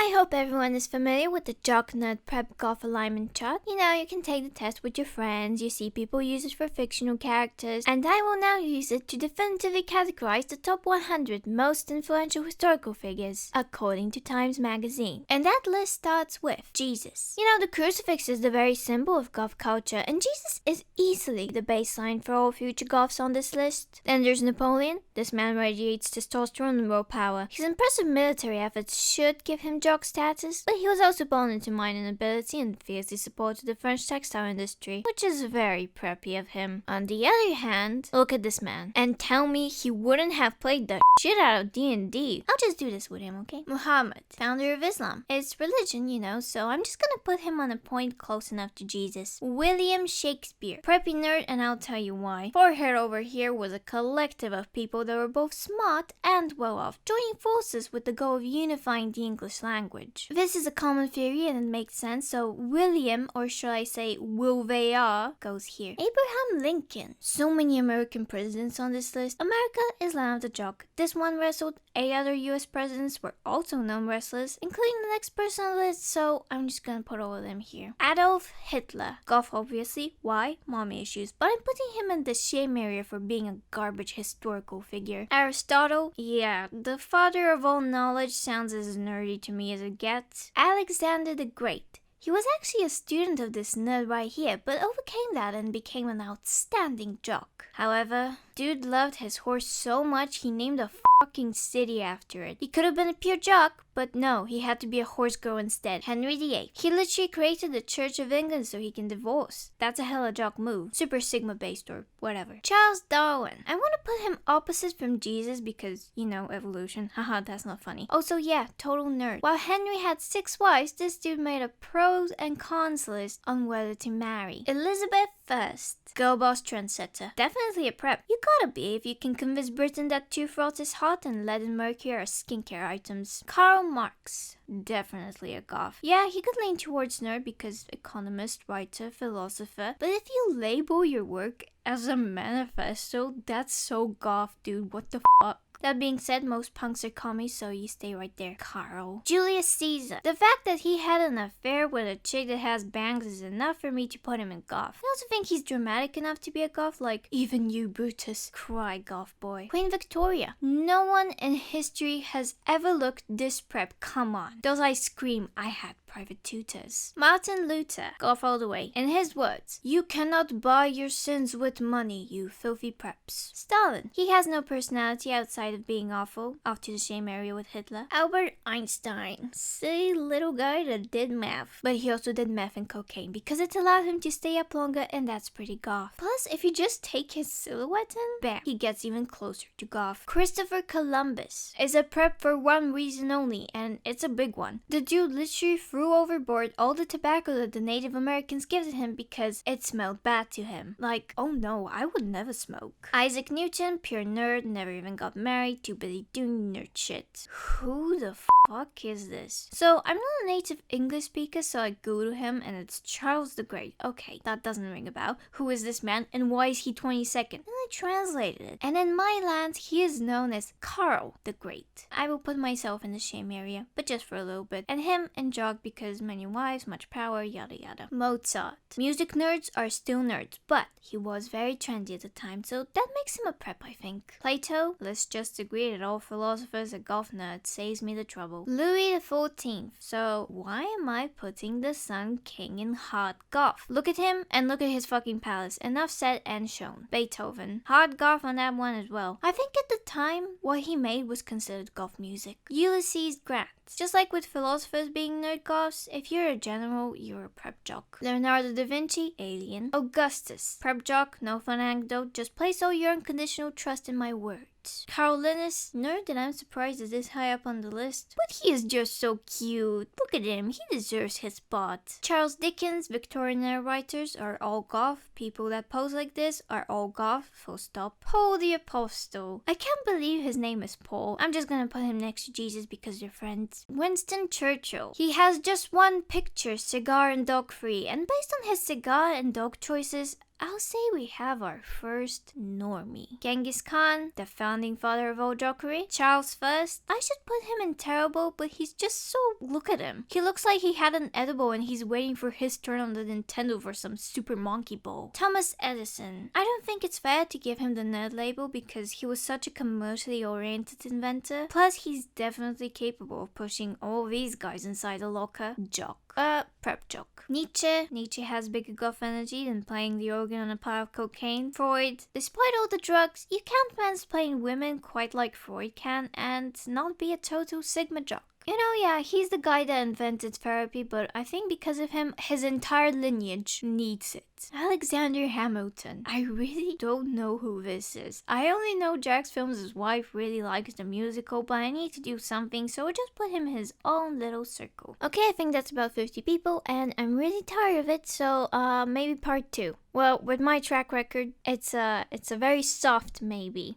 I hope everyone is familiar with the jock nerd prep goth alignment chart. You know, you can take the test with your friends, you see people use it for fictional characters, and I will now use it to definitively categorize the top 100 most influential historical figures, according to Times magazine. And that list starts with Jesus. You know, the crucifix is the very symbol of goth culture, and Jesus is easily the baseline for all future goths on this list. Then there's Napoleon. This man radiates testosterone and willpower. His impressive military efforts should give him jock status, but he was also born into mining ability and fiercely supported the French textile industry, which is very preppy of him. On the other hand, look at this man, and tell me he wouldn't have played the shit out of D&D. I'll just do this with him, okay? Muhammad, founder of Islam. It's religion, you know, so I'm just gonna put him on a point close enough to Jesus. William Shakespeare, preppy nerd, and I'll tell you why. Forehead over here was a collective of people that were both smart and well off, joining forces with the goal of unifying the English language. This is a common theory and it makes sense, so William, or should I say Wilvear, goes here. Abraham Lincoln. So many American presidents on this list. America is land of the jock. This one wrestled. 8 other US presidents were also known wrestlers, including the next person on the list, so I'm just gonna put all of them here. Adolf Hitler. Goth, obviously. Why? Mommy issues. But I'm putting him in the shame area for being a garbage historical figure. Aristotle. Yeah, the father of all knowledge sounds as nerdy to me as it gets. Alexander the Great. He was actually a student of this nerd right here, but overcame that and became an outstanding jock. However, dude loved his horse so much he named a fucking city after it. He could have been a pure jock, but no, he had to be a horse girl instead. Henry VIII. He literally created the Church of England so he can divorce. That's a hella jock move. Super Sigma based or whatever. Charles Darwin. I want to put him opposite from Jesus because, you know, evolution. Haha, that's not funny. Also, yeah, total nerd. While Henry had 6 wives, this dude made a pros and cons list on whether to marry. Elizabeth I. Girl boss trendsetter. Definitely a prep. You gotta be if you can convince Britain that tooth frost is hot and lead and mercury are skincare items. Karl Marx. Definitely a goth. Yeah, he could lean towards nerd because economist, writer, philosopher. But if you label your work as a manifesto, that's so goth, dude. What the fuck? That being said, most punks are commies, so you stay right there. Carl. Julius Caesar. The fact that he had an affair with a chick that has bangs is enough for me to put him in goth. I also think he's dramatic enough to be a goth, like, even you, Brutus. Cry, goth boy. Queen Victoria. No one in history has ever looked this prep. Come on. Those eyes scream, I had private tutors. Martin Luther. Goth all the way. In his words, you cannot buy your sins with money, you filthy preps. Stalin. He has no personality outside of being awful. Off to the shame area with Hitler. Albert Einstein. Silly little guy that did math. But he also did meth and cocaine because it allowed him to stay up longer, and that's pretty goth. Plus, if you just take his silhouette in, bam, he gets even closer to goth. Christopher Columbus is a prep for one reason only, and it's a big one. The dude literally threw overboard all the tobacco that the Native Americans gifted him because it smelled bad to him. Like, oh no, I would never smoke. Isaac Newton, pure nerd, never even got married, too busy doing nerd shit. Who the fuck is this? So, I'm not a native English speaker, so I Googled him and it's Charles the Great. Okay, that doesn't ring a bell. Who is this man and why is he 22nd? And I translated it. And in my land, he is known as Karl the Great. I will put myself in the shame area, but just for a little bit. And him and Jock because many wives, much power, yada yada. Mozart. Music nerds are still nerds, but he was very trendy at the time, so that makes him a prep, I think. Plato. Let's just agree that all philosophers are goth nerds. Saves me the trouble. Louis XIV. So why am I putting the Sun King in hard goth? Look at him and look at his fucking palace. Enough said and shown. Beethoven. Hard goth on that one as well. I think at the time, what he made was considered goth music. Ulysses Grant. Just like with philosophers being nerd goths, if you're a general, you're a prep jock. Leonardo da Vinci, alien. Augustus, prep jock, no fun anecdote, just place all your unconditional trust in my word. Carl Linus, nerd that I'm surprised is this high up on the list. But he is just so cute. Look at him, he deserves his spot. Charles Dickens, Victorian era writers are all goth. People that pose like this are all goth, full stop. Paul the Apostle. I can't believe his name is Paul. I'm just gonna put him next to Jesus because they're friends. Winston Churchill. He has just one picture, cigar and dog free. And based on his cigar and dog choices, I'll say we have our first normie. Genghis Khan, the founding father of all jockery. Charles First. I should put him in terrible, but he's just so... Look at him. He looks like he had an edible and he's waiting for his turn on the Nintendo for some Super Monkey Ball. Thomas Edison. I don't think it's fair to give him the nerd label because he was such a commercially oriented inventor. Plus, he's definitely capable of pushing all these guys inside a locker. Jock. Prep jock. Nietzsche. Nietzsche has bigger goth energy than playing the organ on a pile of cocaine. Freud. Despite all the drugs, you can't mansplain women quite like Freud can and not be a total Sigma jock. You know, yeah, he's the guy that invented therapy, but I think because of him, his entire lineage needs it. Alexander Hamilton. I really don't know who this is. I only know Jack's films' wife really likes the musical, but I need to do something, so I just put him in his own little circle. Okay, I think that's about 50 people, and I'm really tired of it, so maybe part 2. Well, with my track record, it's a very soft maybe.